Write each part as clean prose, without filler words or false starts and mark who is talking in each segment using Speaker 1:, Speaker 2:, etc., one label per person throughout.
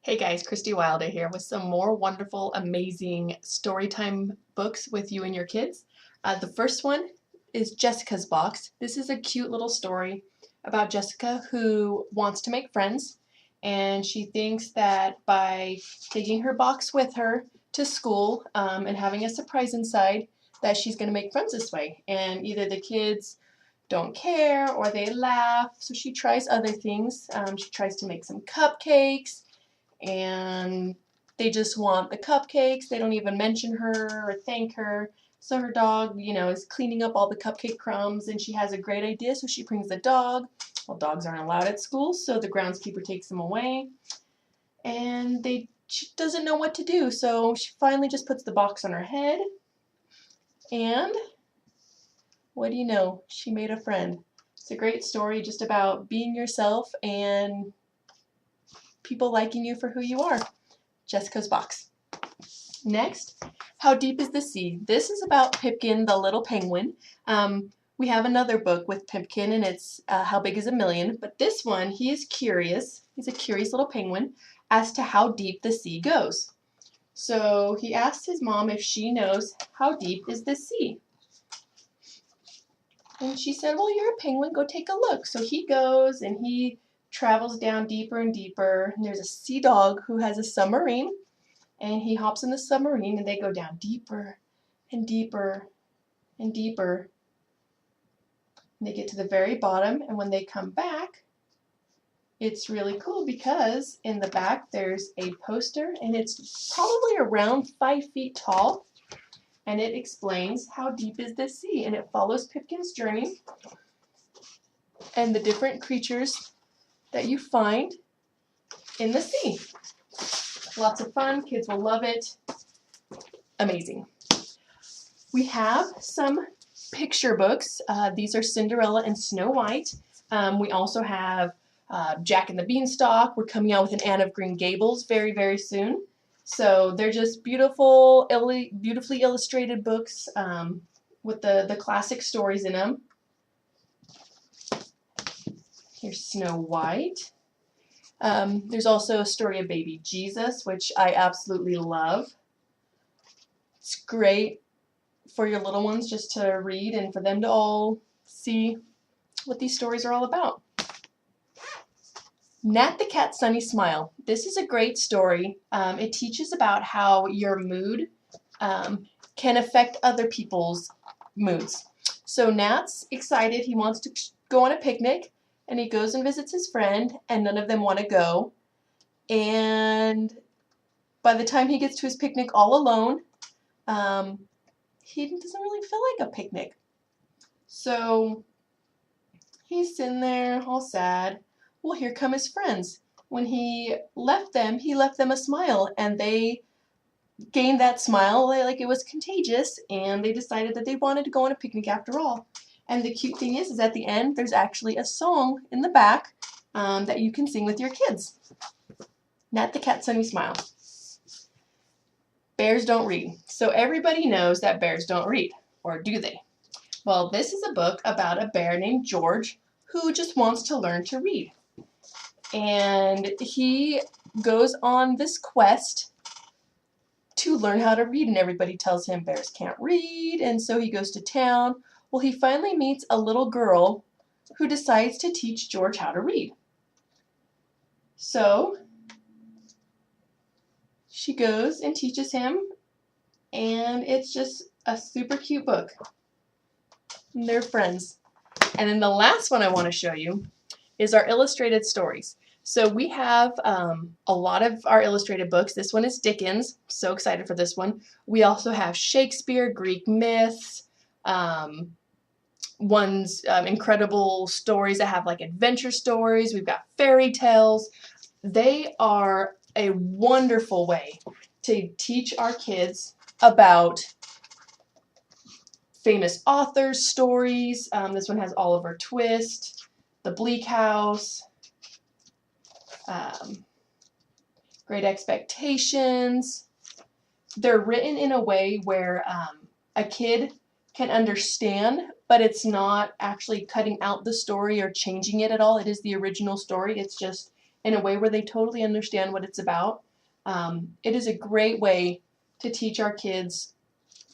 Speaker 1: Hey guys, Christy Wilder here with some more wonderful, amazing Storytime books with you and your kids. The first one is Jessica's Box. This is a cute little story about Jessica who wants to make friends, and she thinks that by taking her box with her to school and having a surprise inside, that she's going to make friends this way. And either the kids don't care or they laugh, so she tries other things. She tries to make some cupcakes and they just want the cupcakes. They don't even mention her or thank her. So her dog, is cleaning up all the cupcake crumbs, and she has a great idea, so she brings the dog. Well, dogs aren't allowed at school, so the groundskeeper takes them away, and she doesn't know what to do, so she finally just puts the box on her head, and what do you know? She made a friend. It's a great story just about being yourself and people liking you for who you are. Jessica's Box. Next, How Deep is the Sea? This is about Pipkin, the little penguin. We have another book with Pipkin, and it's How Big is a Million? But this one, he is curious. He's a curious little penguin as to how deep the sea goes. So he asked his mom if she knows how deep is the sea. And she said, well, you're a penguin, go take a look. So he goes and he travels down deeper and deeper. And there's a sea dog who has a submarine. And he hops in the submarine and they go down deeper and deeper and deeper. And they get to the very bottom, and when they come back, it's really cool because in the back there's a poster, and it's probably around 5 feet tall, and it explains how deep is the sea, and it follows Pipkin's journey and the different creatures that you find in the sea. Lots of fun, kids will love it. Amazing. We have some picture books. These are Cinderella and Snow White. We also have Jack and the Beanstalk. We're coming out with an Anne of Green Gables very, very soon. So they're just beautiful, beautifully illustrated books with the classic stories in them. Here's Snow White. There's also a story of baby Jesus, which I absolutely love. It's great for your little ones just to read and for them to all see what these stories are all about. Nat the Cat's Sunny Smile. This is a great story. It teaches about how your mood can affect other people's moods. So Nat's excited. He wants to go on a picnic, and he goes and visits his friend, and none of them want to go. And by the time he gets to his picnic all alone, he doesn't really feel like a picnic. So he's sitting there all sad. Well, here come his friends. When he left them a smile, and they gained that smile like it was contagious, and they decided that they wanted to go on a picnic after all. And the cute thing is at the end, there's actually a song in the back that you can sing with your kids. Nat the Cat's Sunny Smile. Bears don't read. So everybody knows that bears don't read, or do they? Well, this is a book about a bear named George who just wants to learn to read. And he goes on this quest to learn how to read, and everybody tells him bears can't read, and so he goes to town. Well, he finally meets a little girl who decides to teach George how to read. So she goes and teaches him, and it's just a super cute book. And they're friends. And then the last one I want to show you is our illustrated stories. So we have a lot of our illustrated books. This one is Dickens. So excited for this one. We also have Shakespeare, Greek myths, incredible stories that have like adventure stories. We've got fairy tales. They are a wonderful way to teach our kids about famous authors' stories. This one has Oliver Twist, The Bleak House, Great Expectations. They're written in a way where a kid can understand, but it's not actually cutting out the story or changing it at all. It is the original story. It's just in a way where they totally understand what it's about. It is a great way to teach our kids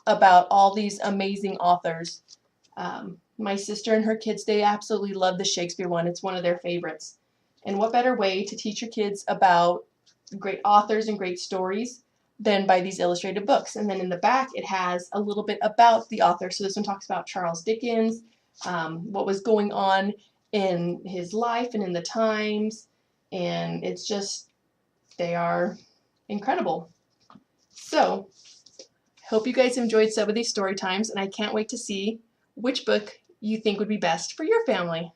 Speaker 1: about all these amazing authors. My sister and her kids, they absolutely love the Shakespeare one. It's one of their favorites. And what better way to teach your kids about great authors and great stories than by these illustrated books? And then in the back, it has a little bit about the author. So this one talks about Charles Dickens, what was going on in his life and in the times. And it's just, they are incredible. So, hope you guys enjoyed some of these story times, and I can't wait to see which book you think would be best for your family.